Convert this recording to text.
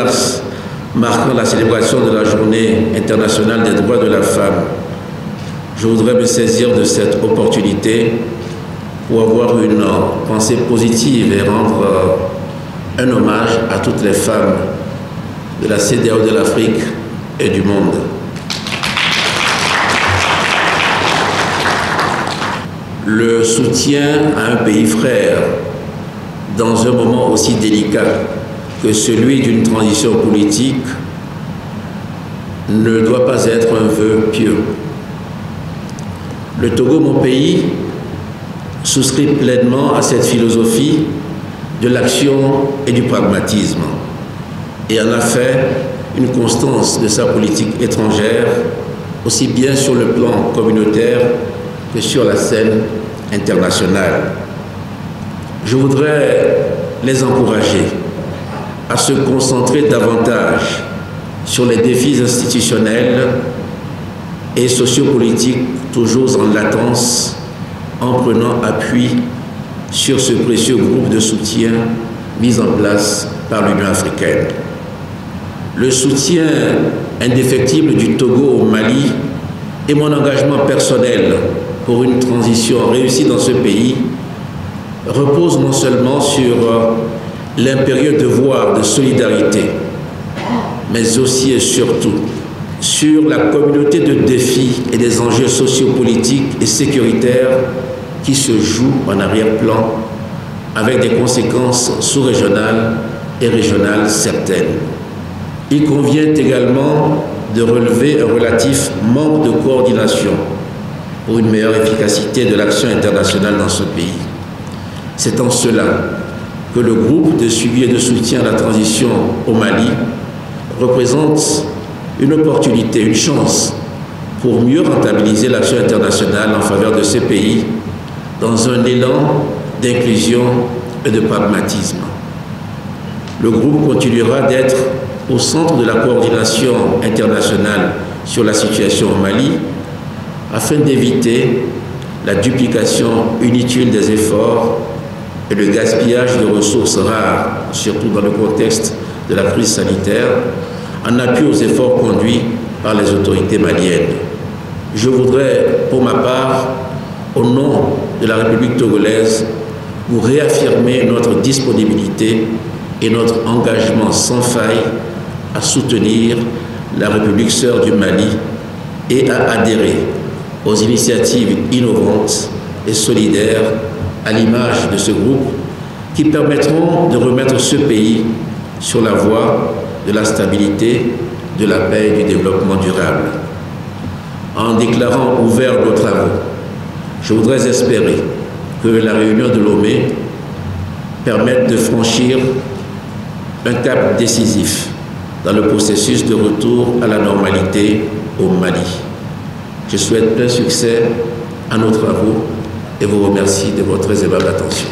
mars, marquant la célébration de la Journée internationale des droits de la femme, je voudrais me saisir de cette opportunité pour avoir une pensée positive et rendre un hommage à toutes les femmes de la CEDEAO de l'Afrique et du monde. Le soutien à un pays frère dans un moment aussi délicat que celui d'une transition politique ne doit pas être un vœu pieux. Le Togo, mon pays, souscrit pleinement à cette philosophie de l'action et du pragmatisme et en a fait une constance de sa politique étrangère, aussi bien sur le plan communautaire que sur la scène internationale. Je voudrais les encourager à se concentrer davantage sur les défis institutionnels et sociopolitiques toujours en latence, en prenant appui sur ce précieux groupe de soutien mis en place par l'Union africaine. Le soutien indéfectible du Togo au Mali et mon engagement personnel pour une transition réussie dans ce pays repose non seulement sur l'impérieux devoir de solidarité, mais aussi et surtout sur la communauté de défis et des enjeux sociopolitiques et sécuritaires qui se jouent en arrière-plan avec des conséquences sous-régionales et régionales certaines. Il convient également de relever un relatif manque de coordination pour une meilleure efficacité de l'action internationale dans ce pays. C'est en cela que le groupe de suivi et de soutien à la transition au Mali représente une opportunité, une chance pour mieux rentabiliser l'action internationale en faveur de ce pays dans un élan d'inclusion et de pragmatisme. Le groupe continuera d'être au centre de la coordination internationale sur la situation au Mali afin d'éviter la duplication inutile des efforts et le gaspillage de ressources rares, surtout dans le contexte de la crise sanitaire, en appui aux efforts conduits par les autorités maliennes. Je voudrais, pour ma part, au nom de la République togolaise, vous réaffirmer notre disponibilité et notre engagement sans faille à soutenir la République sœur du Mali et à adhérer aux initiatives innovantes et solidaires à l'image de ce groupe qui permettront de remettre ce pays sur la voie de la stabilité, de la paix et du développement durable. En déclarant ouverts nos travaux, je voudrais espérer que la réunion de Lomé permette de franchir un cap décisif dans le processus de retour à la normalité au Mali. Je souhaite plein succès à nos travaux et vous remercie de votre très aimable attention.